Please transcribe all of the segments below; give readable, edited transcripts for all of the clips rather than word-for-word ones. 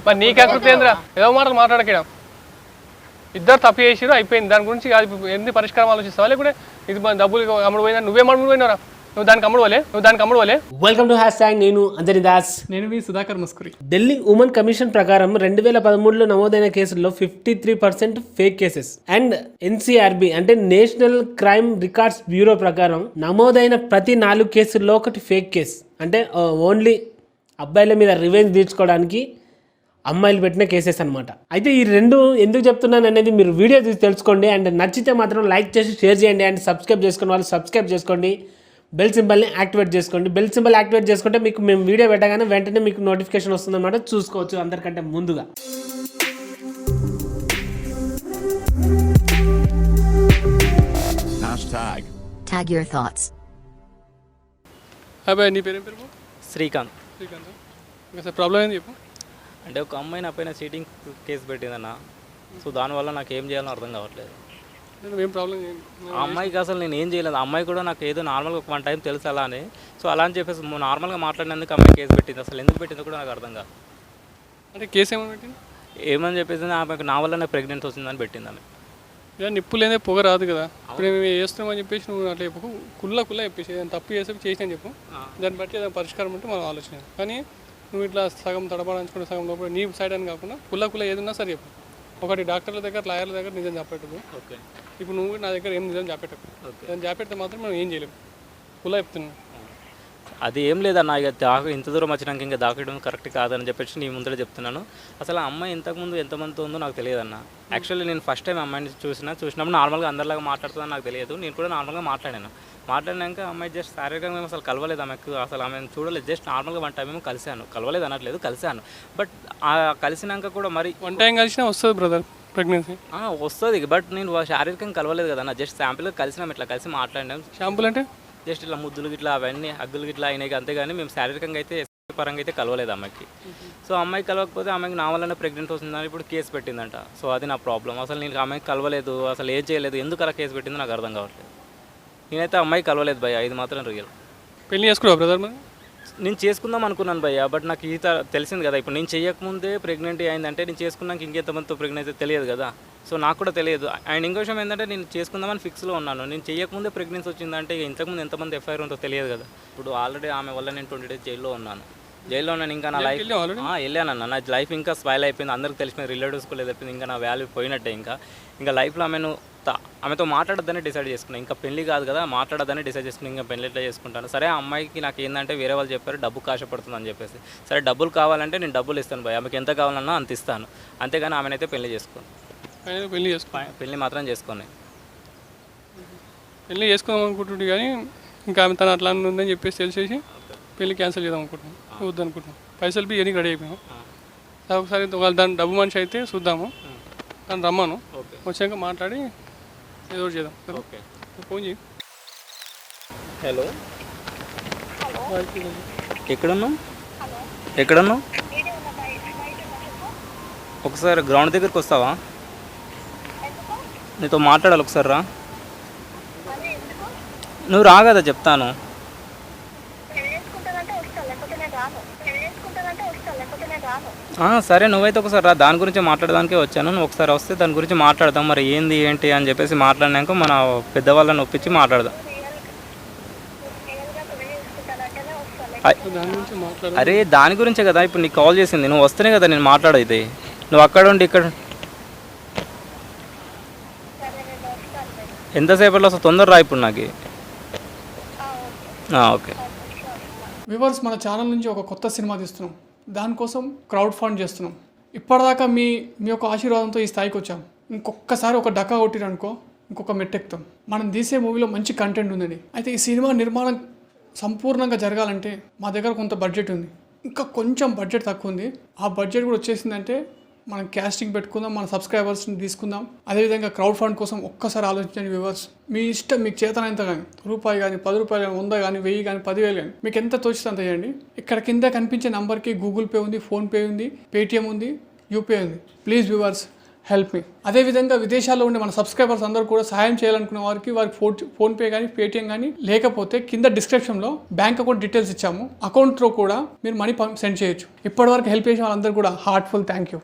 మరి నీ కక్కుతేంద్రా ఏదో మాటలు మాట్లాడకేయడం ఇద్దరు తప్పు చేసిరు అయిపోయింది దాని గురించి అది ఎన్ని పరిష్కారం ఆలోచిస్తావా లేకుంటే ఇది డబ్బులు అమ్ముడు పోయినా నువ్వే అమ్ముడు పోయినారా నువ్వు దానికి అమ్ముడు పోలే వెల్కమ్ టు హ్యాష్ నేను అంజనీ దాస్. నేను మీ సుధాకర్ ముస్కురి. ఢిల్లీ ఉమెన్ కమిషన్ ప్రకారం 2013లో నమోదైన కేసుల్లో 53% ఫేక్ కేసెస్ అండ్ ఎన్సీఆర్బి అంటే నేషనల్ క్రైమ్ రికార్డ్స్ బ్యూరో ప్రకారం నమోదైన ప్రతి 4 కేసుల్లో ఒకటి ఫేక్ కేస్. అంటే ఓన్లీ అబ్బాయిల మీద రివెంజ్ తీర్చుకోవడానికి అమ్మాయిలు పెట్టిన కేసెస్ అనమాట. అయితే ఈ రెండు ఎందుకు చెప్తున్నాను అనేది మీరు వీడియో చూసి తెలుసుకోండి. అండ్ నచ్చితే మాత్రం లైక్ చేసి షేర్ చేయండి. అండ్ సబ్స్క్రైబ్ చేసుకున్న వాళ్ళు సబ్స్క్రైబ్ చేసుకోండి. బెల్ సింబల్ని యాక్టివేట్ చేసుకోండి. బెల్ సింబల్ యాక్టివేట్ చేసుకుంటే మీకు మేము వీడియో పెట్టగానే వెంటనే మీకు నోటిఫికేషన్ వస్తుందన్నమాట. చూసుకోవచ్చు అందరికంటే ముందుగా. Tag your thoughts. అబ్బాయి నీ పేరు శ్రీకాంత్. సార్ ప్రాబ్లం ఏంది చెప్పు. అంటే ఒక అమ్మాయి నా పైన చీటింగ్ కేసు పెట్టిందన్న. సో దానివల్ల నాకు ఏం చేయాలో అర్థం కావట్లేదు. ఏం ప్రాబ్లం ఆ అమ్మాయికి అసలు నేను ఏం చేయలేదు. ఆ అమ్మాయి కూడా నాకు ఏదో నార్మల్గా ఒక 1 టైం తెలుసు అలా అని. సో అలా అని చెప్పేసి నార్మల్గా మాట్లాడినందుకు అమ్మాయి కేసు పెట్టింది. అసలు ఎందుకు పెట్టిందో కూడా నాకు అర్థం కాదు. అంటే కేసు ఏమని పెట్టింది ఏమని చెప్పేసి ఆమెకు నా వల్ల నాకు ప్రెగ్నెంట్ వస్తుందని పెట్టింది ఆమె. నిప్పు లేదే పొగ రాదు కదా. ఇప్పుడు మేము చేస్తున్నామని చెప్పేసి నువ్వు అట్లా చెప్పు కుల్లా చెప్పేసి ఏదైనా తప్పు చేసినా చెప్పు. దాన్ని బట్టి ఏదైనా పరిష్కారం ఉంటే మనం ఆలోచన. కానీ నువ్వు ఇట్లా సగం తడపడాల్చుకుంటే సగం లోపల నీ సైడ్ అని కాకుండా కుల్లా ఏదన్నా సరే చెప్పు. ఒకటి డాక్టర్ల దగ్గర లాయర్ల దగ్గర నిజం చెప్పేటప్పుడు. ఓకే ఇప్పుడు నువ్వు నా దగ్గర ఏం నిజం చెప్పేటప్పుడు దాన్ని చెప్పేస్తే మాత్రం మనం ఏం చేయలేము. కుల్లా చెప్తున్నాను. అది ఏం లేదన్న. ఇక ఇంత దూరం వచ్చినాక ఇంకా దాకడం కరెక్ట్ కాదని చెప్పేసి నీ ముందర చెప్తున్నాను. అసలు ఆ అమ్మాయి ఇంతకుముందు ఎంతమందితో ఉందో నాకు తెలియదన్న. యాక్చువల్లీ నేను ఫస్ట్ టైం అమ్మాయిని చూసినప్పుడు నార్మల్గా అందరిలాగా మాట్లాడుతుందని నాకు తెలియదు. నేను కూడా నార్మల్గా మాట్లాడినాక అమ్మాయి జస్ట్ శారీరకంగా మేము అసలు కలవలేదు. ఆమెకు అసలు ఆమెను చూడలేదు. జస్ట్ నార్మల్గా 1 టైం కలిశాను. కలవలేదు అనట్లేదు, కలిశాను. బట్ కలిసినాక కూడా మరి 1 టైం కలిసినా వస్తుంది బ్రదర్ ప్రెగ్నెన్సీ వస్తుంది. బట్ నేను శారీరకంగా కలవలేదు కదా. జస్ట్ శాంపుల్గా కలిసినాం, ఇట్లా కలిసి మాట్లాడినాం. షాంపుల్ అంటే జస్ట్ ఇట్లా ముద్దులు గిట్లా అవన్నీ హగ్గులు గిట్లా అయినాయి అంతేగాని మేము శారీరకంగా అయితే పరంగా అయితే కలవలేదు అమ్మాయికి. సో అమ్మాయికి కలవకపోతే ఆమెకి నా వల్లనే ప్రెగ్నెంట్ వస్తుందని ఇప్పుడు కేసు పెట్టిందంట. సో అది నా ప్రాబ్లం. అసలు నేను అమ్మాయికి కలవలేదు, అసలు ఏం చేయలేదు. ఎందుకు అలా కేసు పెట్టిందో నాకు అర్థం కావట్లేదు. నేనైతే అమ్మాయి కలవలేదు భయ్య, ఇది మాత్రం రియల్. పెళ్లి చేసుకున్నావు బ్రదర్? నేను చేసుకుందాం అనుకున్నాను భయ్య. బట్ నాకు ఈ తెలిసింది కదా. ఇప్పుడు నేను చేయకముందే ప్రెగ్నెంట్ అయిందంటే నేను చేసుకున్నాక ఇంకెంతమందితో ప్రెగ్నెన్సీ తెలియదు కదా. సో నాకు కూడా తెలియదు. అండ్ ఇంకో విషయం ఏంటంటే నేను చేసుకుందామని ఫిక్స్లో ఉన్నాను. నేను చేయకముందే ప్రెగ్నెన్సీ వచ్చిందంటే ఇంతకుముందు ఎంతమంది ఎఫ్ఐఆర్ ఉందో తెలియదు కదా. ఇప్పుడు ఆల్రెడీ ఆమె వల్ల నేను 20 days జైల్లో ఉన్నాను. ఇంకా నా లైఫ్ వెళ్ళానన్న. నా లైఫ్ ఇంకా స్పాయిల్ అయిపోయింది. అందరికి తెలిసిన రిలేటివ్స్ కూడా అయిపోయింది. ఇంకా నా వాల్యూ పోయినట్టే. ఇంకా లైఫ్లో ఆమెతో మాట్లాడొద్దని డిసైడ్ చేసుకున్నాను. ఇంకా పెళ్లి కాదు కదా, మాట్లాడొద్దని డిసైడ్ చేసుకుని ఇంకా పెళ్లి ఎట్లా చేసుకుంటాను. సరే ఆ అమ్మాయికి నాకు ఏంటంటే వేరే వాళ్ళు చెప్పారు డబ్బు ఆశపడుతుందని చెప్పేసి. సరే డబ్బులు కావాలంటే నేను డబ్బులు ఇస్తాను భయ్య, ఆమెకి ఎంత కావాలన్నా అంత ఇస్తాను. అంతేగాని ఆమెనైతే పెళ్లి చేసుకోను. పెళ్లి మాత్రం చేసుకోండి. పెళ్లి చేసుకుందాం అనుకుంటుంది కానీ ఇంకా ఆమె తను అట్లా ఉందని చెప్పేసి తెలిసేసి పెళ్లి క్యాన్సిల్ చేద్దాం అనుకుంటున్నాం. వద్దనుకుంటున్నాం. పైసలు బి ఎన్ని రెడీ అయిపోయాం. ఒకసారి దాని డబ్బు మనిషి అయితే చూద్దాము. దాన్ని రమ్మాను, వచ్చాక మాట్లాడి ఏదో ఒకటి చేద్దాం. ఓకే ఫోన్ చేయి. హలో, ఎక్కడున్నావు? ఒకసారి గ్రౌండ్ దగ్గరికి వస్తావా? నీతో మాట్లాడాలి ఒకసారి రా. నువ్వు రా కదా చెప్తాను. సరే నువ్వైతే ఒకసారి రా. దాని గురించి మాట్లాడడానికే వచ్చాను. నువ్వు ఒకసారి వస్తే దాని గురించి మాట్లాడదాం. మరి ఏంటి అని చెప్పేసి మాట్లాడినాక మన పెద్దవాళ్ళని ఒప్పించి మాట్లాడదాం. అరే దాని గురించే కదా ఇప్పుడు నీకు కాల్ చేసింది. నువ్వు వస్తేనే కదా నేను మాట్లాడేది. నువ్వు అక్కడ ఉండి ఇక్కడ ఎంతసేపట్లో వస్తా? తొందర రా ఇప్పుడు నాకు. ఓకే వ్యూవర్స్, మన ఛానల్ నుంచి ఒక కొత్త సినిమా తీస్తున్నాం. దానికోసం క్రౌడ్ ఫండ్ చేస్తున్నాం. ఇప్పటిదాకా మీ యొక్క ఆశీర్వాదంతో ఈ స్థాయికి వచ్చాం. ఇంకొకసారి ఒక డకా కొట్టిరనుకో ఇంకొక మెట్టెక్కుతాం. మనం తీసే మూవీలో మంచి కంటెంట్ ఉందండి. అయితే ఈ సినిమా నిర్మాణం సంపూర్ణంగా జరగాలంటే మా దగ్గర కొంత బడ్జెట్ ఉంది. ఇంకా కొంచెం బడ్జెట్ తక్కువ ఉంది. ఆ బడ్జెట్ కూడా వచ్చేసిందంటే మనం క్యాస్టింగ్ పెట్టుకుందాం, మన సబ్స్క్రైబర్స్ని తీసుకుందాం. అదేవిధంగా క్రౌడ్ ఫండ్ కోసం ఒక్కసారి ఆలోచించండి వ్యూవర్స్. మీ ఇష్టం, మీకు చేతనంత కానీ రూపాయి కానీ 10 రూపాయలు కానీ 100 కానీ 1000 కానీ 10,000 కానీ మీకు ఎంత తోచితే అంత చేయండి. ఇక్కడ కింద కనిపించే నెంబర్కి గూగుల్ పే ఉంది, ఫోన్పే ఉంది, పేటిఎం ఉంది, యూపీఐ ఉంది. Please viewers help me. అదేవిధంగా విదేశాల్లో ఉండే మన సబ్స్క్రైబర్స్ అందరూ కూడా సహాయం చేయాలనుకున్న వారికి ఫోన్పే కానీ పేటిఎం కానీ లేకపోతే కింద డిస్క్రిప్షన్లో బ్యాంక్ అకౌంట్ డీటెయిల్స్ ఇచ్చాము. అకౌంట్లో కూడా మీరు మనీ సెండ్ చేయొచ్చు. ఇప్పటివరకు హెల్ప్ చేసిన వాళ్ళందరూ కూడా హార్ట్ఫుల్ థ్యాంక్ యూ.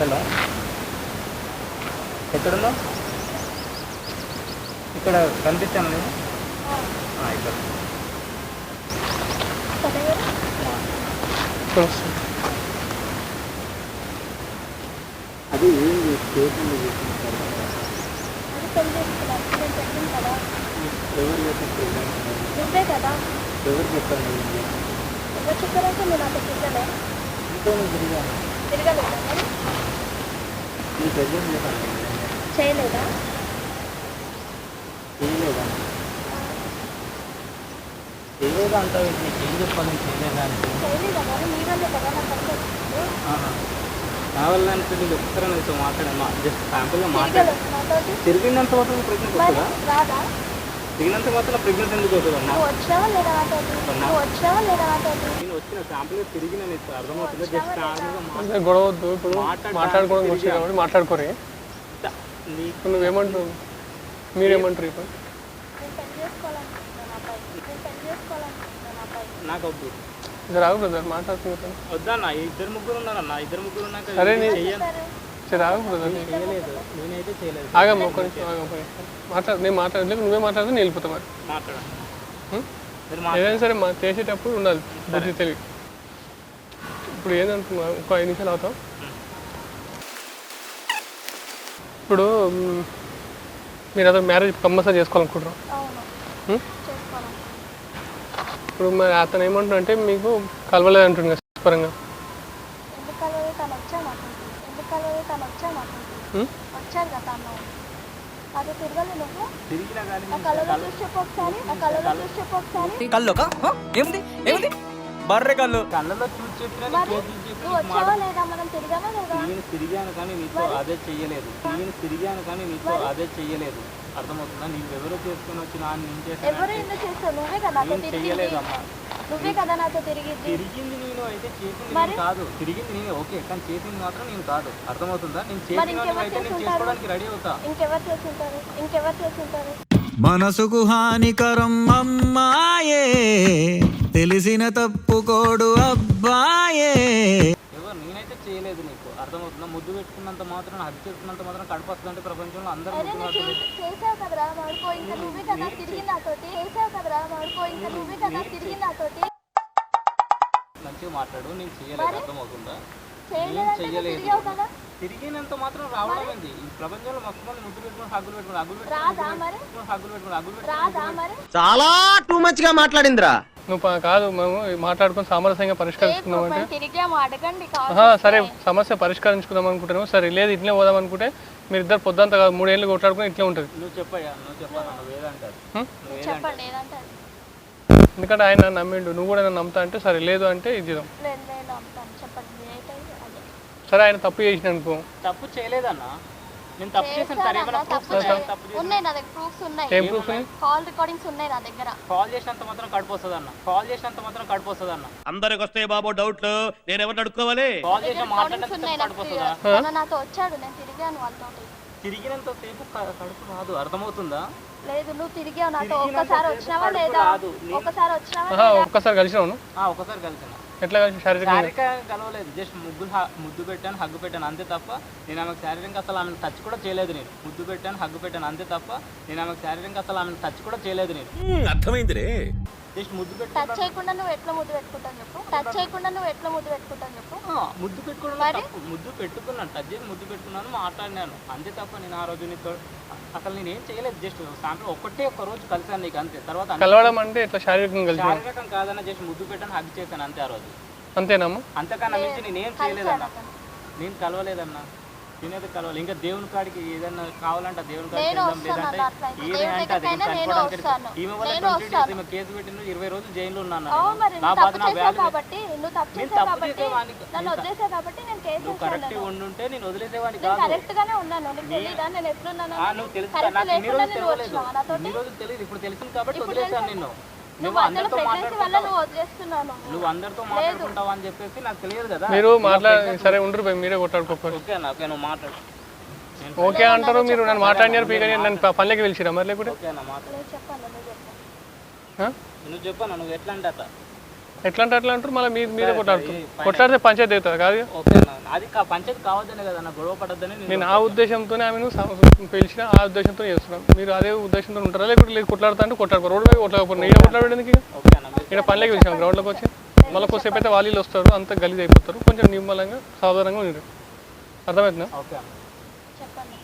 హలో, ఎక్కడున్నావు? ఇక్కడ కనిపించాను నేను. ఇక్కడ అది ఏంటి స్టేషన్ ఎవరు చెప్పారు? ఎవరు చెప్పండి? ఎవరు చెప్పారంటే నేను అంత తిరగలే. తిరగలేదా మరి? చేయలేదా? చేయలేదా అంటావు? నీకు ఏం చెప్పాలి? చేయలేదా అంటే చేయలేదా మరి? మీ వల్లే కదా నాకు అనుకుంటుంది. కావాలంటే నేను ఒక్కసారి నీతో మాట్లాడాను. జస్ట్ శాంపుల్గా మాట్లాడాను. తిరగలేదు నాతోటి. తిరిగినంత మాత్రం ప్రెగ్నెంట్ మరి వస్తుందా? రాదా? తిరిగినంత మాత్రం ప్రెగ్నెంట్ ఎందుకు వస్తుందమ్మా? నువ్వు వచ్చావా లేదా నాతోటి? నువ్వు వచ్చావా లేదా నాతోటి? నేను వచ్చిన శాంపుల్గా తిరిగిన నీకు అర్థమవుతుందా? జస్ట్ అంటే గొడవ వద్దు. ఇప్పుడు మాట్లాడుకోవడం వచ్చాయి కాబట్టి మాట్లాడుకోరే. ఇప్పుడు నువ్వేమంటావు? మీరేమంటారు? ఇప్పుడు నేను పెళ్లి చేసుకోవాలనుకుంటున్నాను అబ్బాయి. నేను పెళ్లి చేసుకోవాలనుకుంటున్నాను అబ్బాయి. నాకు వద్దు. రావు బ్రదర్, మాట్లాడుకుంటాను. వద్దన్న, ఇద్దరు ముగ్గురు ఉన్నారన్న. ఇద్దరు ముగ్గురు ఉన్నాక సరే చేస్తారు. రావు బ్రదర్. చేయలేదు, నేనైతే చేయలేదు. ఆగమ్మ ఒక నిమిషం, నేను మాట్లాడలేదు. నువ్వే మాట్లాడితే నేను వెళ్ళిపోతా. మరి ఏదైనా సరే చేసేటప్పుడు ఉండాలి బుద్ధి తెలివి. ఇప్పుడు ఏంటంటున్నా, ఒక 5 నిమిషాలు అవుతాం. ఇప్పుడు మీరు అదే మ్యారేజ్ కంపల్సరీ చేసుకోవాలనుకుంటున్నాం. అవును, చేసుకోవాలి. ఇప్పుడు మరి అతను ఏమంటున్నా అంటే మీకు కలవలేదు అంటుంది కదా పరంగా. ఎందుకు కలవలేదు? తను వచ్చాను అనుకుంటుంది. ఎందుకు కలవలేదు? తను వచ్చాను అనుకుంటుంది. వచ్చారు కదా తను. అది తిరగలే నువ్వు? తిరిగినా కానీ ఆ కళ్ళలో చూసి చెప్పు ఒకసారి. ఆ కళ్ళలో చూసి చెప్పు ఒకసారి. కల్లోకా ఏముంది ఏముంది బర్రె కళ్ళు కళ్ళలో చూసి చెప్పినా మరి నువ్వు వచ్చావా లేదా? మనం తిరిగామా లేదా? నేను తిరిగాను కానీ నీతో అదే చెయ్యలేదు. నేను తిరిగాను కానీ నీతో అదే చెయ్యలేదు. అర్థమవుతుందా? నీకు ఎవరో చేసుకుని వచ్చినా నేను చేశాను. ఎవరు ఎందుకు చేస్తావు? నువ్వే కదా నాతో నేను తిరిగింది. చెయ్యలేదమ్మా. నువ్వే కదా నాతో తిరిగింది. తిరిగింది నేను అయితే చేసింది నేను కాదు. తిరిగింది నేను ఓకే, కానీ చేసింది మాత్రం నేను కాదు. అర్థమవుతుందా? నేను చేసిన అయితే నేను చేసుకోవడానికి రెడీ అవుతా. ఇంకెవరు చేస్తుంటారు? ఇంకెవరు చేస్తుంటారు? మనసుకు హానికరం అమ్మాయే తెలిసిన తప్పుకోడు అబ్బాయే. ఎవరు? నేనైతే చేయలేదు. నీకు అర్థమవుతుందా? ముద్దు పెట్టుకున్నంత మాత్రం, హత్య చేసుకున్నంత మాత్రం కడపస్తుందంటే ప్రపంచంలో అందరూ అరే నువ్వు చేసావు కదరా మాడుకో. ఇంకా నువ్వే కదా తిరిగి నాతోటి. చేసావు కదరా మాడుకో. ఇంకా నువ్వే కదా తిరిగి నాతోటి. మంచిగా మాట్లాడు. నేను చేయలేదు. అర్థమవుతుందా? చేయలేదంటే నువ్వు తిరిగావు కదా. తిరిగినంత మాత్రం రావడం ఏంది? ఈ ప్రపంచంలో మొత్తం మంది ముద్దు పెట్టుకుని హగ్గులు పెట్టుకుని రాదా మరి? రాదా మరి? చాలా టూ మచ్ గా మాట్లాడిందిరా. నువ్వు కాదు, మేము మాట్లాడుకొని సామరస్యంగా పరిష్కరించుకుందాం అంటే తిరిగాము అడగండి. సరే సమస్య పరిష్కరించుకుందాం అనుకుంటాను. సరే లేదు ఇట్లే పోదాం అనుకుంటే మీరు ఇద్దరు పొద్దుంతా కాదు 3 ఏళ్ళు కొట్లాడుకుని ఇట్లే ఉంటుంది. నువ్వు చెప్పయ్యా, నువ్వు చెప్పాను. నువ్వు ఏదంటారు? చెప్పండి ఏదంటారు? ఎందుకంటే ఆయన నమ్మిండు, నువ్వు కూడా నన్ను నమ్ముతా అంటే సరే లేదు అంటే ఇది చేద్దాం. లేదు లేదు అంటాను. చెప్పండి ఏంటంటే అదే. సరే ఆయన తప్పు చేసిన అనుకో. తప్పు చేయలేదన్నా. నేను తప్పు చేశాను. సరే ఏమైనా ప్రూఫ్స్ ఉన్నాయి నా దగ్గర. ప్రూఫ్స్ ఉన్నాయి. ఏం ప్రూఫ్? కాల్ రికార్డింగ్స్ ఉన్నాయి నా దగ్గర. కాల్ చేసినంత మాత్రం కడిపోతుంది అన్న. కాల్ చేసినంత మాత్రం కడిపోతుంది అన్న. అందరికి వస్తాయి బాబు డౌట్లు, నేను ఎవరిని అడుక్కోవాలి? కాల్ చేసిన రికార్డింగ్స్ ఉన్నాయి నాకు. కడిపోతుందా? తను నాతో వచ్చాడు, నేను తిరిగాను వాళ్ళతోటి. తిరిగినంత సేపు కడుపు రాదు. అర్థమవుతుందా? లేదు నువ్వు తిరిగావు నాతో. ఒక్కసారి వచ్చినావా లేదా? ఒక్కసారి వచ్చినావా? ఒక్కసారి కలిసినావు? ఒకసారి కలిసిన. ఎట్లా కలిసి? శారీరకంగా కలవలేదు. జస్ట్ ముద్దు పెట్టాను, హగ్గు పెట్టాను అంతే తప్ప నేను ఆమెకు శారీరకంగా అసలు ఆమెను టచ్ కూడా చేయలేదు. నేను ముద్దు పెట్టాను, హగ్గు పెట్టాను అంతే తప్ప నేను ఆమెకు శారీరకంగా అసలు ఆమెను టచ్ కూడా చేయలేదు. నేను అర్థమైంది. జస్ట్ ముద్దు టచ్ చేయకుండా నువ్వు ఎట్లా ముద్దు పెట్టుకుంటాను చెప్పు. టచ్ చేయకుండా నువ్వు ఎట్లా ముద్దు పెట్టుకుంటాను చెప్పు. ముద్దు పెట్టుకోవడం ముద్దు పెట్టుకున్నాను. టచ్ చేసి ముద్దు పెట్టుకున్నాను, మాట్లాడినాను అంతే తప్ప నేను ఆ రోజు నీతో అసలు నేను ఏం చేయలేదు. జస్ట్ శాంపుల్ ఒక్క రోజు కలిసాను నీకు అంతే. తర్వాత కలవడం అంటే ఇట్లా శారీరకం కాదన్న. జస్ట్ ముద్దు పెట్టాను, హగ్ చేశాను అంతే ఆ రోజు. అంతేనమ్మా? అంతకన్నా మించి నేనేం చేయలేదన్నా. నేను కలవలేదన్నా. నేనైతే కలవాలి. ఇంకా దేవుని కాడికి ఏదన్నా కావాలంటే దేవుని కాడికి వెళ్దాం. లేదంటే ఏదంటే అది చనిపోవడానికి ఈమె వల్ల 20 days ఈమె కేసు పెట్టిన 20 రోజులు జైల్లో ఉన్నాను. నా బాధ నా వ్యాల్యూ. నేను తప్పు చేసేవాడిని. నువ్వు కరెక్ట్ ఉండుంటే నేను వదిలేసేవాడిని కాదు. నువ్వు తెలుసు. నాకు ఇన్ని రోజులు తెలియలేదు. ఇన్ని రోజులు తెలియదు. ఇప్పుడు తెలిసింది కాబట్టి వదిలేసాను నిన్ను. నువ్వు మధ్యలో ప్రెగ్నెన్సీ వల్ల నువ్వు వదిలేస్తున్నాను. నువ్వు అందరితో మాట్లాడుకుంటావు అని చెప్పేసి నాకు తెలియదు కదా. మీరు సరే ఉండరు భయ్, మీరే కొట్టాడుకోరు. ఓకే ఓకే, నువ్వు మాట్లాడు. ఓకే అంటారు మీరు, నన్ను మాట్లాడినారు పీకని నన్ను పల్లెకి పిలిచిరా మరి లేకుంటే ఓకేనా మాట్లాడు. నేను చెప్పాను, నువ్వు చెప్పు. నువ్వు చెప్పాను, నువ్వు ఎట్లా అంటే అట్లా. ఎట్లా అంటే అట్లా అంటారు, మళ్ళీ మీరే కొట్టాడుతారు. కొట్లాడితే పంచాయతీ అవుతుంది కాదు. ఓకేనా, అది పంచాయతీ కావద్దనే కదా, నాకు గొడవ పడద్దని నేను ఆ ఉద్దేశంతోనే ఆమెను పిలిచిన, ఆ ఉద్దేశంతో చేస్తున్నాను. మీరు అదే ఉద్దేశంతో ఉంటారా లేకుంటే లేదు కొట్లాడుతా అంటే కొట్లాడుకో, రోడ్డు మీద కొట్లాడకపోతే ఈడ కొట్లాడేందుకు? ఇక్కడ పల్లెకి పిలిచాం గ్రౌండ్లోకి వచ్చి, మళ్ళీ కొద్దిసేపు అయితే వాళ్ళు వస్తారు, అంతా గలీజ్ అయిపోతారు. కొంచెం నిమ్మలంగా సాధారణంగా ఉండరు. అర్థమవుతుందా? ఓకే చెప్పండి.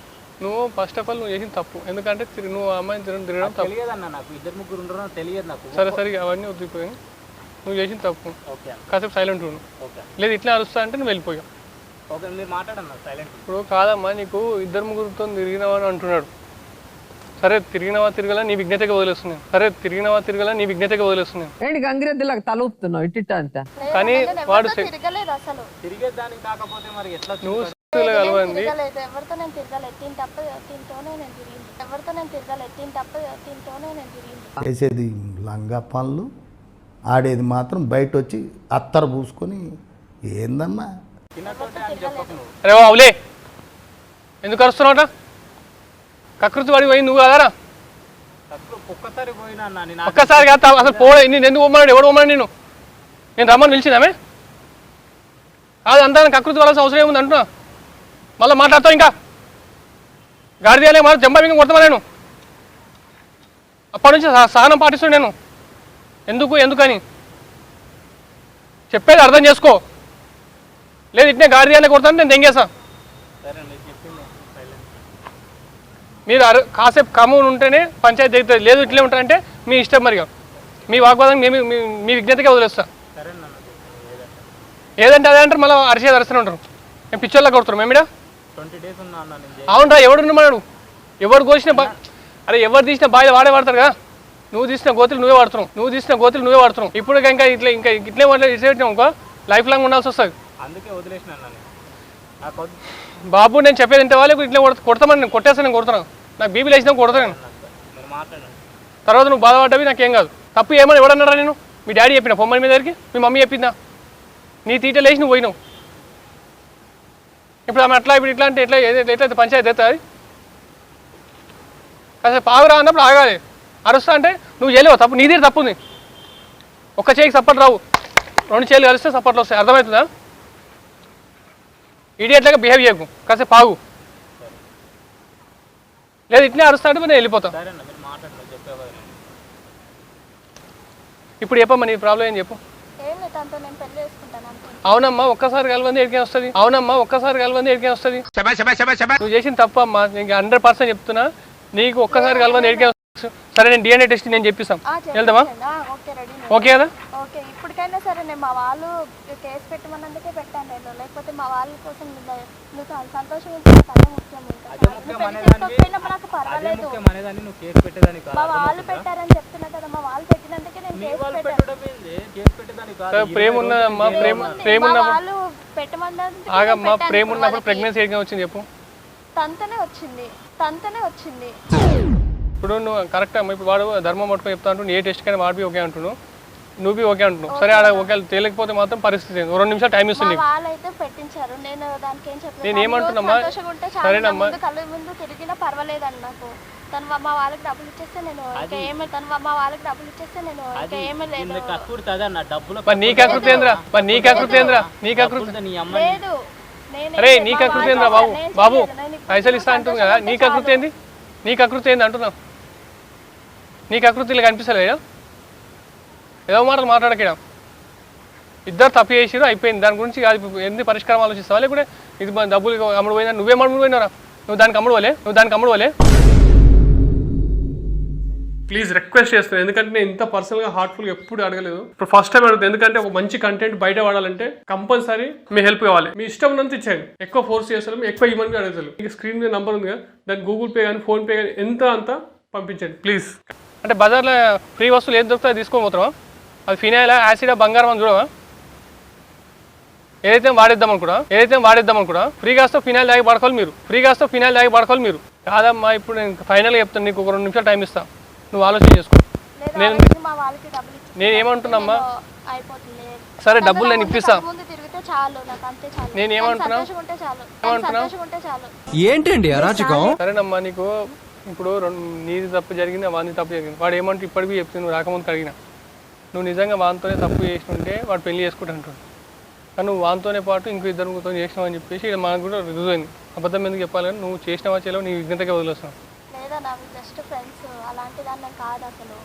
నువ్వు ఫస్ట్ ఆఫ్ ఆల్ నువ్వు చేసిన తప్పు. ఎందుకంటే నువ్వు అమ్మాయిని తిరగడం తప్పు. తెలియదన్న, నాకు ఇద్దరు ముగ్గురు ఉండరు తెలియదు నాకు. సరే సరే అవన్నీ వదిలిపోయాయి. నువ్వు చేసిన తప్పు. ఓకే కాసేపు సైలెంట్ ఉండు. ఓకే లేదు ఇట్లా అరుస్తా అంటే నువ్వు వెళ్ళిపోయావు. ఓకే, మీరు మాట్లాడన్నా సైలెంట్. ఇప్పుడు కాదమ్మా, నీకు ఇద్దరు ముగ్గురితో తిరిగినావని అంటున్నాడు. సరే తిరగల నీ విజ్ఞతగా వదిలేస్తున్నాను. నీ విజ్ఞతగా వదిలేస్తున్నాను. ఏంటి గంగిరెద్దులకు తల ఊపుతున్నావు ఇట్ట అంతా? కానీ వాడు తిరగలేదు అసలు. తిరిగేదానికి కాకపోతే మరి ఎట్లా? నువ్వు కలవండి. ఎవరితో నేను తిరగలేదు, దీని తప్ప దీంతోనే నేను తిరిగింది. ఎవరితో నేను తిరగలేదు, దీని తప్ప దీంతోనే నేను తిరిగింది. చేసేది లంగా పనులు, ఆడేది మాత్రం బయట వచ్చి అత్తర పూసుకొని ఏందమ్మా. అరే అవులే, ఎందుకు అరుస్తున్నావుట? కకృతి వాడి పోయి నువ్వు కదరా. ఒక్కసారి పోయినా అన్న, ఒక్కసారి కాదు అసలు పోలే. నేను ఎందుకు పోమన్నాడు? ఎవడు పోమన్నాడు? నేను రమ్మని పిలిచిందామే. అది అంతా కకృతి వాళ్ళ అవసరం ఏముంది అంటున్నా. మళ్ళీ మాట్లాడతావు ఇంకా గాడిదేలే మరి జంబా ఇంకా కొడతామా? నేను అప్పటి నుంచి సహనం పాటిస్తాను నేను. ఎందుకని చెప్పేది అర్థం చేసుకో. లేదు ఇట్నే గాడిదేలే కొడతాను, నేను దెంగేసా. మీరు కాసేపు కమ్ముని ఉంటేనే పంచాయతీ జరుగుతుంది. లేదు ఇట్లే ఉంటారంటే మీ ఇష్టం. మరిగా మీ వాగ్వాదం మీ విజ్ఞతగా వదిలేస్తా. ఏదంటే అదే అంటారు, మళ్ళీ అరిచేది ఉంటారు. మేము పిచ్చోళ్ళ కొడుతున్నాం మేమిడా. 20 days ఉన్నా అన్న నేను. అవునరా, ఎవడున్నాడు? ఎవరు కోసిన అరే ఎవరు తీసిన బాగా వాడే వాడతారు కదా. నువ్వు తీసిన గోతులు నువ్వే వాడుతున్నావు. ఇప్పుడు ఇంకా ఇట్లే ఇట్లా ఇంకో లైఫ్ లాంగ్ ఉండాల్సి వస్తుంది. అందుకే వదిలేసిన నాకు బాబు నేను చెప్పేది ఇంటే వాళ్ళు ఇట్లా కొడతామని నేను కొట్టేస్తాను. నేను కొడుతున్నాను, నాకు బీపీ లేచినా కొడతాను. మీరు మాట్లాడండి. తర్వాత నువ్వు బాధపడ్డవి నాకేం కాదు. తప్పు ఏమని ఎవడన్నారా? నేను మీ డాడీ చెప్పిన పొమ్మని మీ దగ్గరికి, మీ మమ్మీ చెప్పిందా? నీ తీట లేచి నువ్వు పోయినావు. ఇప్పుడు ఆమె అట్లా ఇప్పుడు ఇట్లా అంటే ఎట్లయితే పంచాయతీ అవుతుంది. కాసేపు ఆగురా అన్నప్పుడు ఆగాలి. అరుస్తా అంటే నువ్వు చేయలేవు. తప్పు నీదే తప్పు ఉంది. ఒక్క చేయికి సపోర్ట్ రావు, 2 చేతులు కలిస్తే సపోర్ట్లు వస్తాయి. అర్థమవుతుందా? ఇడియట్లాగా బిహేవ్ చేయకు, కాసేపు ఆగు. లేదు ఇట్లే అరుస్తా అంటే నేను వెళ్ళిపోతాను. ఇప్పుడు చెప్పమ్మా నీ ప్రాబ్లం ఏం చెప్పు. ఏం లేదు, తనతో నేను పెళ్లి చేసుకుంటాను అంతే. అవునమ్మా, ఒక్కసారి కలవంది ఎడికే వస్తుంది. నువ్వు చేసిన తప్పు అమ్మా, నేను 100% చెప్తున్నా. నీకు ఒక్కసారి కలవంది ఎడికే వస్తుంది. సరే నేను DNA టెస్ట్ నేను చెప్పిస్తాం, వెళ్దామా? Okay ready. ఓకే కదా? ఓకే ఇప్పటికైనా సరే నేను మా వాళ్ళు కేసు పెట్టమన్నందుకే పెట్టాను నేను. లేకపోతే మా వాళ్ళ కోసం నువ్వు సంతోషం అదే ముఖ్యం. నాకు పర్వాలేదు, మా వాళ్ళు పెట్టారని చెప్తున్నా కదా. మా వాళ్ళు పెట్టినందుకే నేను కేసు పెట్టాను. ప్రేమ ఉన్నదమ్మా, ప్రేమ ఉన్నప్పుడు వాళ్ళు పెట్టమన్నందుకు ఆగమ్మా. ప్రేమ ఉన్నప్పుడు ప్రెగ్నెన్సీ ఎడికే వచ్చింది చెప్పు. తనతోనే వచ్చింది. ఇప్పుడు నువ్వు కరెక్ట్ అమ్మా. ఇప్పుడు వాడు ధర్మం పట్టుకొని చెప్తా అంటూ ఏ టెస్ట్ కైనా వాడు ఓకే అంటున్నావు, నువ్వు ఓకే అంటున్నావు. సరే ఆడ ఓకే తేలికపోతే మాత్రం పరిస్థితి 2 నిమిషాలు టైం ఇస్తుంది. వాళ్ళైతే పెట్టించారు, నేను దానికి ఏం చెప్పలేదు. నేను ఏమంటున్నామా? సరేనమ్మా, కళ్ళు ముందు తిరిగినా పర్వాలేదండి నాకు. తను మా వాళ్ళకి డబ్బులు ఇచ్చేస్తే నేను లేదు. నీకృతి అరే నీకృతి ఏంద్రా బాబు పైసలు ఇస్తా అంటుంది కదా. నీకృతి ఏంది అంటున్నావు? నీకృతి ఇలా కనిపిస్తలేదా? ఏదో మాటలు మాట్లాడకడా. ఇద్దరు తప్పు చేసిరు, అయిపోయింది. దాని గురించి ఎన్ని పరిష్కారం ఆలోచిస్తావా? లేకుంటే ఇది డబ్బులు అమ్ముడు పోయినా నువ్వేం అమ్ముడు పోయినారా? నువ్వు దానికి అమ్ముడు పోలే. ప్లీజ్ రిక్వెస్ట్ చేస్తాను, ఎందుకంటే నేను ఇంత పర్సనల్గా హార్ట్ఫుల్గా ఎప్పుడు అడగలేదు. ఇప్పుడు ఫస్ట్ టైం అడుగుతుంది. ఎందుకంటే ఒక మంచి కంటెంట్ బయట వాడాలంటే కంపల్సరీ మీ హెల్ప్ కావాలి. మీ ఇష్టం ఉన్నంత ఇచ్చేయండి. ఎక్కువ ఫోర్స్ చేస్తారు, ఎక్కువ ఇవ్వమని అడుగుతారు. మీకు స్క్రీన్ మీద నంబర్ ఉంది కదా, దాన్ని గూగుల్ పే కానీ ఫోన్పే కానీ అంత పంపించండి ప్లీజ్. అంటే బజార్లో ఫ్రీ వస్తువులు ఏది దొరుకుతాయో తీసుకొని పోతావా? అది ఫినాయిల్, యాసిడ్, బంగారం అని చూడవా? ఏదైతే వాడేద్దాం అనుకున్నా ఫ్రీగా వస్తే ఫినాయిల్ తాగి పడుకోవాలి మీరు. కాదమ్మా, ఇప్పుడు నేను ఫైనల్గా చెప్తాను, నీకు ఒక 2 నిమిషాలు టైం ఇస్తాను, నువ్వు ఆలోచన చేసుకో. లేదు మా వాళ్ళకి డబ్బులు ఇచ్చి నేను ఏమంటున్నామ్మా అయిపోతుంది. సరే డబ్బులు నేను ఇప్పిస్తా. ముందు తిరిగితే చాలు, నాకు అంతే చాలు. నేను ఏమంటున్నా సంతోషంగా ఉంటే చాలు, సంతోషంగా ఉంటే చాలు. ఏంటండి అరాచకం? సరేనమ్మా, నీకు ఇప్పుడు నీది తప్పు జరిగింది, వాడిని తప్పు జరిగింది. వాడు ఏమంటే ఇప్పటికీ చెప్తుంది, నువ్వు రాకముందుకు అడిగినా నువ్వు నిజంగా వానితోనే తప్పు చేసినుంటే వాడు పెళ్లి చేసుకుంటుంటాడు. కానీ నువ్వు వానితోనే పాటు ఇంకో ఇద్దరితో చేసినావు అని చెప్పేసి ఇది మనకు కూడా రుజువైంది. అబద్ధం ఎందుకు చెప్పాలి, కానీ నువ్వు చేసినవా చేయలేవు, నీ విజ్ఞతగా వదిలేస్తావు. లేదా నాకు జస్ట్ ఫ్రెండ్స్, అలాంటి దాన్ని కాదు అసలు.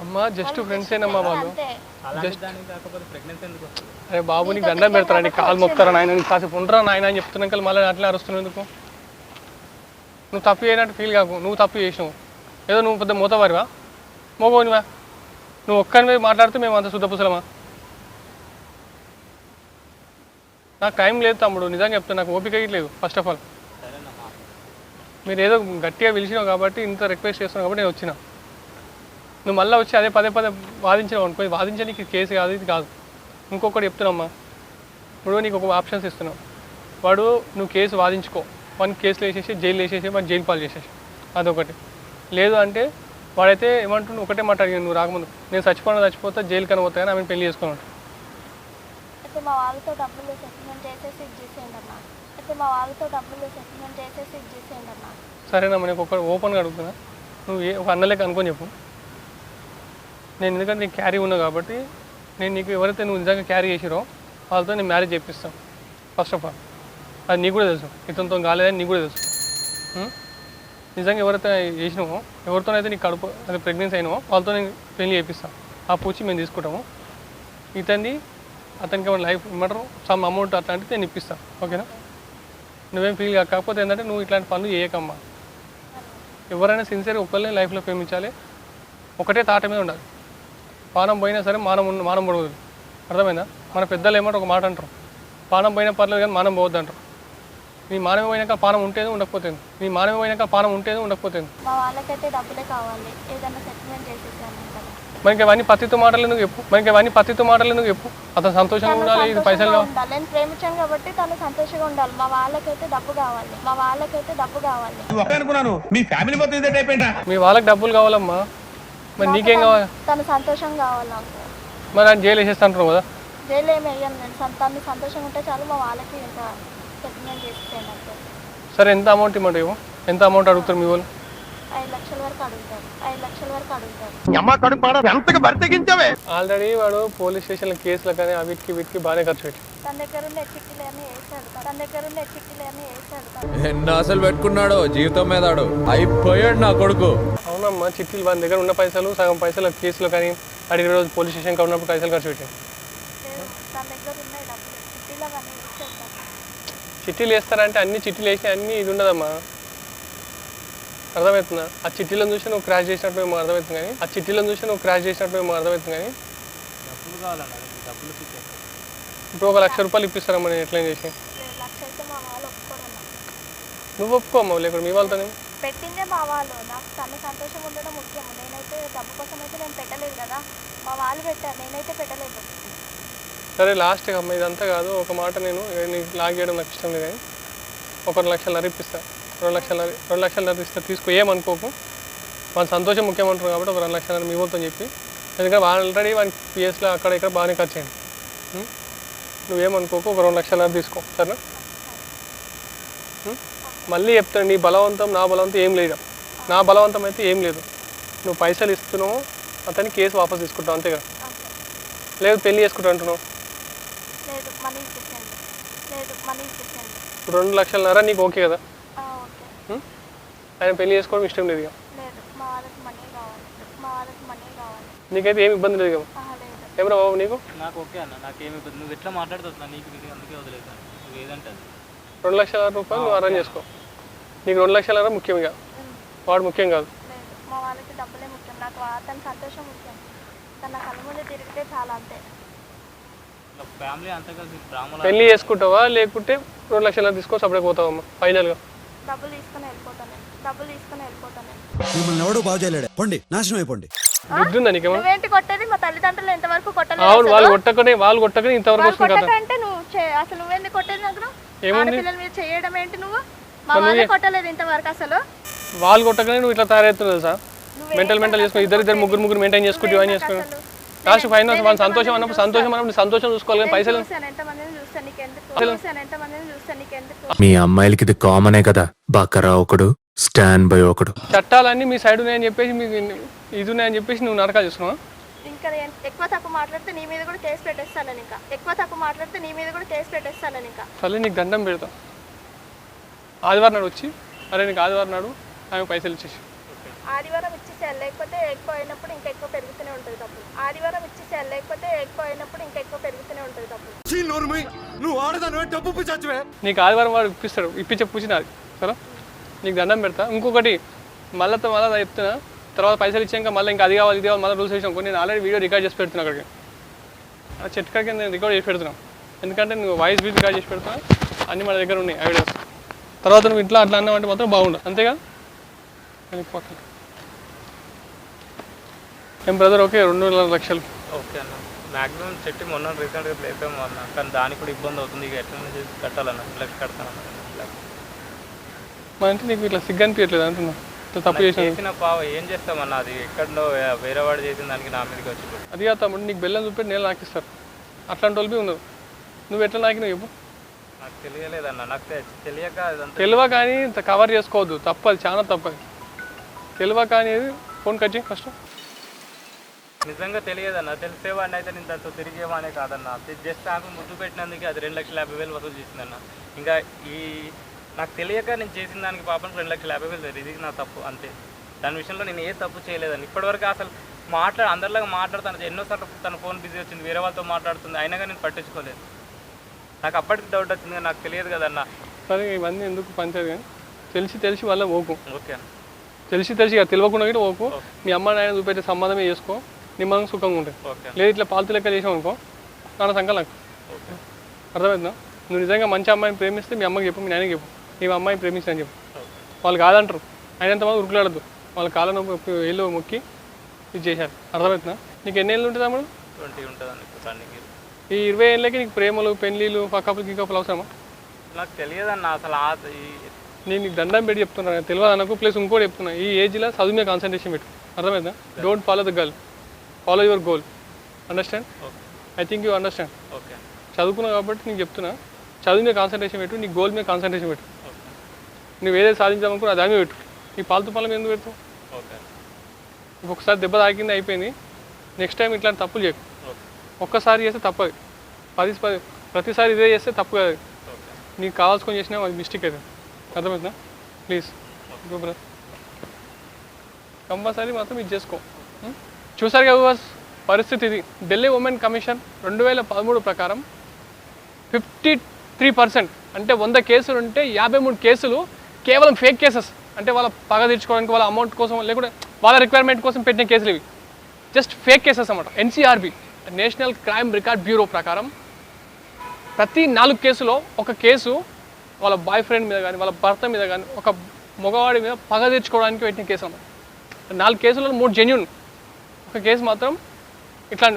అమ్మా జస్ట్ ఫ్రెండ్స్ ఏనమ్మా వాళ్ళు. అంతే. అరే బాబు నీకు దండం పెడతారా, నీకు కాలు మొక్తారా నాయన, నీకు కాసేపు ఉండరా నాయన అని చెప్తున్నాక మళ్ళీ అట్లా అరుస్తున్నావు ఎందుకు? నువ్వు తప్పు చేయనట్టు ఫీల్ కాకు, నువ్వు తప్పు చేసినావు. ఏదో నువ్వు పెద్ద మూతవారివా, మోగోనివా? నువ్వు ఒక్కరి మీద మాట్లాడితే మేము అంత శుద్ధపుసలమా? నాకు టైం లేదు తమ్ముడు, నిజంగా చెప్తాను, నాకు ఓపిక లేదు. ఫస్ట్ ఆఫ్ ఆల్ మీరు ఏదో గట్టిగా పిలిచినావు కాబట్టి, ఇంత రిక్వెస్ట్ చేస్తున్నావు కాబట్టి నేను వచ్చినా. నువ్వు మళ్ళీ వచ్చి అదే పదే వాదించినావు అనుకో, వాదించడానికి కేసు కాదు, ఇది కాదు. ఇంకొకటి చెప్తున్నామ్మా, ఇప్పుడు నీకు ఒక ఆప్షన్స్ ఇస్తున్నావు. వాడు నువ్వు కేసు వాదించుకో, వాడిని కేసులు వేసేసి జైలు వేసేసి వాడిని జైలు పాలు చేసేసి, అదొకటి. లేదు అంటే వాడైతే ఏమంటుండు, ఒకటే మాట అడిగాను నువ్వు రాకముందు, నేను చచ్చిపోతా జైలు కని పోతా కానీ ఆమెను పెళ్లి చేసుకుని ఉంటాను. అయితే మా వాళ్ళతో డబ్బులు సెటిల్మెంట్ చేసేసి ఇచ్చేసేయండి అన్న. అయితే మా వాళ్ళతో డబ్బులు సెటిల్మెంట్ చేసేసి ఇచ్చేసేయండి అన్న. సరేనమ్మా, నేను ఒక ఓపెన్గా అడుగుతున్నా, నువ్వు ఒక అన్నలేక అనుకొని చెప్పు. నేను ఎందుకంటే నీకు క్యారీ ఉన్నా కాబట్టి, నేను నీకు ఎవరైతే నువ్వు నిజంగా క్యారీ చేసిరో వాళ్ళతో నేను మ్యారేజ్ చేపిస్తాను. ఫస్ట్ ఆఫ్ ఆల్ అది నీకు కూడా తెలుసు, ఇతనితో కాలేదని నీకు కూడా తెలుసు. నిజంగా ఎవరైతే చేసినావో, ఎవరితోనైతే నీకు కడుపు అది ప్రెగ్నెన్సీ అయినావో వాళ్ళతో నేను పెళ్లి చేపిస్తాను. ఆ పూచి మేము తీసుకుంటాము. అతనికి ఏమైనా లైఫ్ ఇమ్మంటారు సమ్ అమౌంట్ అట్లాంటిది నేను ఇప్పిస్తాను. ఓకేనా? నువ్వేం ఫీల్ కాకపోతే ఏంటంటే నువ్వు ఇట్లాంటి పనులు చేయకమ్మా. ఎవరైనా సిన్సియర్గా ఒకళ్ళని లైఫ్లో ప్రేమించాలి, ఒకటే తాట మీద ఉండాలి. పానం పోయినా సరే మానం పొడవదు. అర్థమైందా? మన పెద్దలు ఏమంటారు, ఒక మాట అంటారు, పానం పోయినా పర్లేదు కానీ మానం పోవద్దు అంటారు. నీ మానవ పోయినాక పానం ఉంటేది ఉండకపోతుంది, నీ మానవ పోయినాక పానం ఉంటేది ఉండకపోతుంది. మా వాళ్ళకైతే డబ్బులే కావాలి, ఏదైనా సెటిల్మెంట్ చేసేసాను కదా. మనకి ఇవన్నీ పత్తితో మాటలు ఎందుకు చెప్పు, అతను సంతోషంగా ఉండాలి, ఇది పైసలు కావాలి. నేను ప్రేమించాను కాబట్టి తను సంతోషంగా ఉండాలి. మా వాళ్ళకైతే డబ్బు కావాలి, అనుకున్నాను మీ ఫ్యామిలీ మొత్తం ఇదే టైప్ ఏంటా? మీ వాళ్ళకి డబ్బులు కావాలమ్మా, మరి నీకేం కావాలి? తను సంతోషంగా కావాలి నాకు. మరి ఆయన జైలు వేసేస్తాంటారు కదా. జైలు ఏమి వేయను నేను, తను సంతోషంగా ఉంటే చాలు. మా వాళ్ళకి ఇంకా సెటిల్మెంట్ చేసేయండి అంతే. సరే ఎంత అమౌంట్ ఇవ్వమంటావు? ఎంత అమౌంట్ అడుగుతారు మీ వాళ్ళు? 5 లక్షల వరకు అడుగుతారు. ఆల్రెడీ వాడు పోలీస్ స్టేషన్ల కేసులు కానీ వీటికి బాగానే ఖర్చు పెట్టి తన దగ్గర ఉన్న చిట్టీలన్నీ వేసాడు. ఎన్ని ఆశలు పెట్టుకున్నాడో జీవితం మీద అయిపోయాడు నా కొడుకు. అవునమ్మా, చిట్టీలు వాడి దగ్గర ఉన్న పైసలు సగం పైసలు కేసులో కానీ అడిగిన రోజు పోలీస్ స్టేషన్కి ఉన్నప్పుడు పైసలు ఖర్చు పెట్టాను. తన దగ్గర ఉన్నాయి డబ్బులు, చిట్టీలు అవన్నీ వేసేస్తాను. చిట్టీలు వేస్తారంటే అన్ని చిట్టీలు వేసి అన్నీ ఇది ఉండదమ్మా. అర్థమవుతుందా? ఆ చిట్టీలను చూసి నువ్వు క్రాష్ చేసినట్టు మేము అర్థమవుతుంది కానీ ఇప్పుడు 1 లక్ష రూపాయలు ఇప్పిస్తారమ్మా నేను ఎట్లా చేసి. 1 లక్ష అయితే మా వాళ్ళు ఒప్పుకోరన్నా. నువ్వు ఒప్పుకోమ్మా, లేకుండా మీ వాళ్ళతోనే పెట్టిందే మా వాళ్ళు. నాకు తన సంతోషంగా ఉండడం ముఖ్యం. నేనైతే డబ్బు కోసం అయితే నేను పెట్టలేదు కదా, మా వాళ్ళు పెట్టారు, నేనైతే పెట్టలేదు. సరే లాస్ట్గా అమ్మ ఇదంతా కాదు, ఒక మాట నేను నీకు లాగ్ చేయడం నాకు ఇష్టం లేదు కానీ 1 లక్షన్నర ఇప్పిస్తాను. 2 లక్షన్నర ఇస్తా, తీసుకో, ఏమనుకోకు. వాళ్ళ సంతోషం ముఖ్యమంటారు కాబట్టి 1 లక్షన్నర మీ వాళ్ళతో చెప్పి, ఎందుకంటే ఆల్రెడీ వానికి పిఎస్లో అక్కడ ఇక్కడ బాగానే ఖర్చు అయ్యింది. నువ్వేమనుకోకు, 2 లక్షన్నర తీసుకో, సరేనా? మళ్ళీ చెప్తాను, నీ బలవంతం నా బలవంతం ఏం లేదు. నా బలవంతం అయితే ఏం లేదు. నువ్వు పైసలు ఇస్తున్నావు, అతని కేసు వాపస్ తీసుకుంటావు అంతేగా. లేదు పెళ్ళి చేసుకుంటావు అంటున్నావు. 2 లక్షన్నర నీకు ఓకే కదా? ఆయన పెళ్లి చేసుకోవడం ఇష్టం లేదు. నీకైతే ఏమి ఇబ్బంది లేదు కదా? ఏమరా బాబు నీకు? నాకు ఓకే అన్న, నాకేమి ఇబ్బంది. నువ్వు ఎట్లా మాట్లాడుతున్నా నీకు అందుకే వదిలేదు. నువ్వు ఏదంటే 2 లక్షల రూపాయలు నువ్వు అరేంజ్ చేసుకో. నీకు 2 లక్షల ముఖ్యం, ఇక వాడు ముఖ్యం కాదు. మా వాళ్ళకి డబ్బులే ముఖ్యం, నాకు అతని సంతోషం ముఖ్యం. తన కళ్ళ ముందు తిరిగితే చాలా అంతే. ఫ్యామిలీ అంతా కలిసి పెళ్లి చేసుకుంటావా లేకుంటే 2 లక్షల తీసుకో సపరేట్ పోతావమ్మా ఫైనల్గా? డబ్బులు తీసుకుని వెళ్ళిపోతాను. మిమ్మల్ని ఎవడూ బాగు చేయలేడు, పొండి, నాశనం అయిపోండి. బుద్ధి ఉందా నీకేమో? నువ్వేంటి కొట్టేది? మా తల్లిదండ్రులు ఎంతవరకు కొట్టలేదు. అవును, వాళ్ళు కొట్టకనే ఇంతవరకు వస్తుంది కదా. అంటే నువ్వు అసలు నువ్వేంది కొట్టేది? నాకు ఆడపిల్లల మీద చేయడం ఏంటి? నువ్వు మా వాళ్ళే కొట్టలేదు ఇంతవరకు. అసలు వాళ్ళు కొట్టకనే నువ్వు ఇట్లా తయారవుతున్నావు సార్. మెంటల్ చేసుకుని ఇద్దరు ముగ్గురు మెయింటైన్ చేసుకుంటూ అని చేసుకుని లాస్ట్ ఫైనల్ మన సంతోషం అన్నప్పుడు సంతోషం చూసుకోవాలి కానీ పైసలు మీ అమ్మాయిలకి ఇది కామనే కదా బకరా ఒకడు స్టాండ్ బై ఒకడు. చట్టాలన్నీ మీ సైడ్ ఉన్నాయని చెప్పేసి మీకు ఇది ఉన్నాయని చెప్పేసి నువ్వు నరకాలు చేస్తున్నావు. ఇంకా ఎక్కువ తక్కువ మాట్లాడితే నీ మీద కూడా కేసు పెట్టేస్తాను. ఇంకా సరే నీకు దండం పెడతా. ఆదివారం నాడు వచ్చి అరే నీకు ఆదివారం నాడు ఆమె పైసలు ఇచ్చేసి ఆదివారం ఇచ్చేసేయాలి, లేకపోతే ఎక్కువ అయినప్పుడు ఇంకా ఎక్కువ పెరుగుతూనే ఉంటుంది డబ్బులు. నీకు ఆదివారం వాడు ఇప్పిస్తాడు, ఇప్పించే పూచినాది సరే నీకు దండం పెడతా. ఇంకొకటి మళ్ళీ చెప్తున్నా, తర్వాత పైసలు ఇచ్చాక మళ్ళీ ఇంకా అది కావాలి ఇది కావాలి మళ్ళీ రూల్స్ వేసాం. నేను ఆల్రెడీ వీడియో రికార్డ్ చేసి పెడుతున్నా అక్కడికి, ఆ చెట్టు కాడికి నేను రికార్డ్ చేసి పెడుతున్నాను. ఎందుకంటే నువ్వు వాయిస్ బీట్ రికార్డ్ చేసి పెడుతున్నా, అన్నీ మన దగ్గర ఉన్నాయి ఐడియాస్. తర్వాత నువ్వు ఇంట్లో అట్లా అన్నావంటే మాత్రం బాగుండదు, అంతేగా. ఏం బ్రదర్ ఓకే 2 లక్షలు ఓకే అన్న. మ్యాక్సిమం చెట్టు మొన్న రీసెంట్గా లేపాము అన్న, కానీ దానికి కూడా ఇబ్బంది అవుతుంది. ఇక ఎట్లా చేసి కట్టాలన్న, 2 లక్షలు కడతానన్న. మా అంటే నీకు ఇట్లా సిగ్గు అనిపించట్లేదు అంటున్నా, తప్పు చేసిన పావ ఏం చేస్తామన్నా, అది ఎక్కడో వేరే వాడు చేసిన దానికి నా మీదకి వచ్చి అది కాదు తమ్ముడు, నీకు బెల్లం చూపెట్టి నేను నాకిస్తారు. అట్లాంటి వాళ్ళు ఉండదు. నువ్వు ఎట్లా నాకినావు చెప్పు. నాకు తెలియలేదన్న, నాకు తెలియక తెలివ కానీ కవర్ చేసుకోవద్దు, తప్పది చాలా తప్పది. తెలివ కానీ ఫోన్ కట్ చేయి ఫస్ట్. నిజంగా తెలియదన్న, తెలిసేవాడిని అయితే నేను దాంతో తిరిగేవానే కాదన్న. జస్ట్ ఆమె ముద్దు పెట్టినందుకు అది 2,50,000 వసూలు చేసిందన్న. ఇంకా నాకు తెలియక నేను చేసిన దానికి పాపం 2,50,000 ఇది నా తప్పు అంతే. దాని విషయంలో నేను ఏ తప్పు చేయలేదని ఇప్పటివరకు అసలు అందరిలాగా మాట్లాడుతాను. ఎన్నోసార్లు తన ఫోన్ బిజీ వచ్చింది, వేరే వాళ్ళతో మాట్లాడుతుంది, అయినా కానీ నేను పట్టించుకోలేదు. నాకు అప్పటికి డౌట్ వచ్చింది, నాకు తెలియదు కదన్న. సరే ఇవన్నీ ఎందుకు పంచారు కానీ తెలిసి వల్ల ఓకు. ఓకే తెలిసి ఇక తెలియకుండా కూడా ఓకు. మీ అమ్మ నాయన చూపెట్టే సంబంధమే చేసుకో, నీ మనం సుఖంగా ఉంటుంది. లేదు ఇట్లా పాలతీ లెక్క చేసావు అనుకో నాన్న సంకల్ నాకు అర్థమవుతుందా. నువ్వు నిజంగా మంచి అమ్మాయిని ప్రేమిస్తే మీ అమ్మకి చెప్పు, మీ నాయనకి చెప్పు, నీ అమ్మాయిని ప్రేమించని చెప్పు. వాళ్ళు కాదంటారు, అయినంతమంది ఉరుకులాడద్దు. వాళ్ళ కాళ్ళ ఏళ్ళు మొక్కి ఇది చేశారు. అర్థమవుతుందా. నీకు ఎన్ని ఏళ్ళు ఉంటుంది అమ్మ? 20 ఉంటుంది. ఈ 20 ఏళ్ళకి నీకు ప్రేమలు పెళ్ళిళ్ళు కప్పులు గికప్పులు అవసరమా? నాకు తెలియదన్న అసలు. నేను నీకు దండం పెట్టి చెప్తున్నాను, తెలియదు అనకు. ప్లస్ ఇంకోటి చెప్తున్నా, ఈ ఏజ్లో చదువు మీద కాన్సన్ట్రేషన్ పెట్టు. అర్థమైందా. Don't follow the girl, follow your goal. Understand? I think you understand. Okay చదువుకున్నావు కాబట్టి నీకు చెప్తున్నా, చదువు మీద కాన్సన్ట్రేషన్ పెట్టు, నీ గోల్ మీద కాన్సన్ట్రేషన్ పెట్టు. నువ్వు ఏదైతే సాధించాలనుకున్నా దాని మీద పెట్టు. నీ పాలతూ పనుల మీద ఎందుకు పెడతావు? ఓకే ఒక్కొక్కసారి దెబ్బ తాకింది అయిపోయింది, నెక్స్ట్ టైం ఇట్లాంటి తప్పులు చేయకు. ఒక్కసారి చేస్తే తప్పది, ప్రతిసారి ఇదే చేస్తే తప్పు కాదు. నీకు కావాల్సుకొని చేసినా అది మిస్టేక్ అవుతుంది. అర్థమవుతుందా. ప్లీజ్ బ్రదర్ కంపల్సరీ మాత్రం ఇది చేసుకో. చూసారు కదా పరిస్థితి ఇది. ఢిల్లీ ఉమెన్ కమిషన్ 2013 ప్రకారం 53% అంటే 100 కేసులు ఉంటే 53 కేసులు కేవలం ఫేక్ కేసెస్. అంటే వాళ్ళ పగ తీర్చుకోవడానికి, వాళ్ళ అమౌంట్ కోసం, లేకుంటే వాళ్ళ రిక్వైర్మెంట్ కోసం పెట్టిన కేసులు ఇవి. జస్ట్ ఫేక్ కేసెస్ అన్నమాట. NCRB national crime record bureau ప్రకారం ప్రతి 4 కేసులో ఒక కేసు వాళ్ళ బాయ్ ఫ్రెండ్ మీద కానీ, వాళ్ళ భర్త మీద కానీ, ఒక మగవాడి మీద పగ తీర్చుకోవడానికి పెట్టిన కేసు అన్నమాట. 4 కేసులలో 3 జెన్యూన్, ఒక కేసు మాత్రం ఇట్లా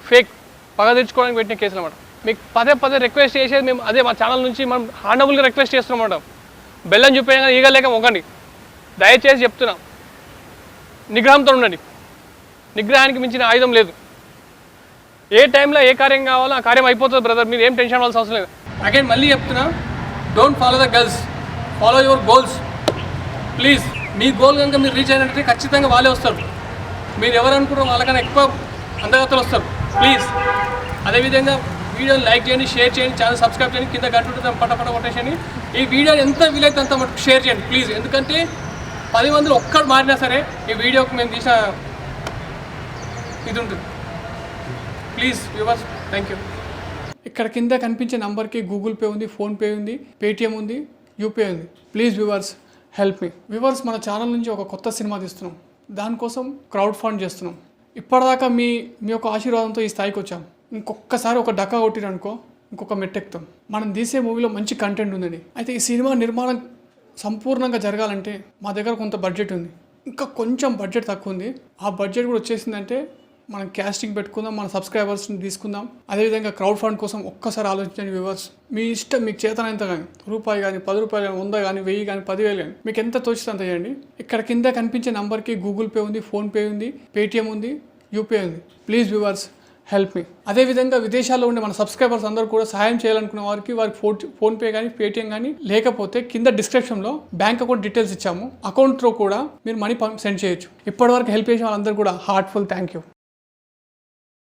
ఫేక్ పగ తీర్చుకోవడానికి పెట్టిన కేసులు అన్నమాట. మీకు పదే రిక్వెస్ట్ చేసేది మేము అదే, మా ఛానల్ నుంచి మనం హానబుల్గా రిక్వెస్ట్ చేస్తున్నాం. బెల్లం చూపేయగా ఈగలేక మొగండి. దయచేసి చెప్తున్నాం, నిగ్రహంతో ఉండండి. నిగ్రహానికి మించిన ఆయుధం లేదు. ఏ టైంలో ఏ కార్యం కావాలో ఆ కార్యం అయిపోతుంది బ్రదర్. మీరు ఏం టెన్షన్ అవ్వాల్సిన అవసరం లేదు. అగైన్ మళ్ళీ చెప్తున్నా, don't follow the girls, follow your goals. Please me goal కనుక మీరు రీచ్ అయినట్టే ఖచ్చితంగా వాళ్ళే వస్తారు. మీరు ఎవరు అనుకుంటారో వాళ్ళకన్నా ఎక్కువ అందగత్తలు వస్తారు. ప్లీజ్ అదేవిధంగా వీడియోని లైక్ చేయండి, షేర్ చేయండి, ఛానల్ సబ్స్క్రైబ్ చేయండి, కింద గంట ఉంటుంది పట్ట కొట్టేసేయండి. ఈ వీడియో ఎంత వీలైతే అంత మటుకు షేర్ చేయండి ప్లీజ్. ఎందుకంటే 10 మందిలో ఒక్కడు మారినా సరే ఈ వీడియోకి మేము తీసిన ఇది ఉంటుంది. Please viewers, thank you. ఇక్కడ కింద కనిపించే నంబర్కి గూగుల్ పే ఉంది, ఫోన్పే ఉంది, పేటిఎం ఉంది, యూపీఐ ఉంది. Please viewers help me. Viewers మన ఛానల్ నుంచి ఒక కొత్త సినిమా తీస్తున్నాం, దానికోసం క్రౌడ్ ఫండ్ చేస్తున్నాం. ఇప్పటిదాకా మీ యొక్క ఆశీర్వాదంతో ఈ స్థాయికి వచ్చాం. ఇంకొకసారి ఒక డకా కొట్టిరనుకో ఇంకొక మెట్టెక్కుతాం. మనం తీసే మూవీలో మంచి కంటెంట్ ఉందని. అయితే ఈ సినిమా నిర్మాణం సంపూర్ణంగా జరగాలంటే మా దగ్గర కొంత బడ్జెట్ ఉంది, ఇంకా కొంచెం బడ్జెట్ తక్కువ ఉంది. ఆ బడ్జెట్ కూడా వచ్చేసిందంటే మనం క్యాస్టింగ్ పెట్టుకుందాం, మన సబ్స్క్రైబర్స్ని తీసుకుందాం. అదేవిధంగా క్రౌడ్ ఫండ్ కోసం ఒక్కసారి ఆలోచించండి వ్యూవర్స్. మీ ఇష్టం, మీకు చేతనంత కానీ రూపాయి కానీ 10 రూపాయలు కానీ 100 కానీ 1000 కానీ 10,000 కానీ మీకు ఎంత తోచితే అంత చేయండి. ఇక్కడ కింద కనిపించే నంబర్కి గూగుల్ పే ఉంది, ఫోన్పే ఉంది, పేటిఎం ఉంది, యూపీఐ ఉంది. Please viewers help me. అదేవిధంగా విదేశాల్లో ఉండే మన సబ్స్క్రైబర్స్ అందరూ కూడా సహాయం చేయాలనుకున్న వారికి ఫోన్పే కానీ పేటిఎం కానీ లేకపోతే కింద డిస్క్రిప్షన్లో బ్యాంక్ అకౌంట్ డీటెయిల్స్ ఇచ్చాము. అకౌంట్లో కూడా మీరు మనీ సెండ్ చేయొచ్చు. ఇప్పటివరకు హెల్ప్ చేసిన వాళ్ళందరూ కూడా హార్ట్ఫుల్ థ్యాంక్ యూ.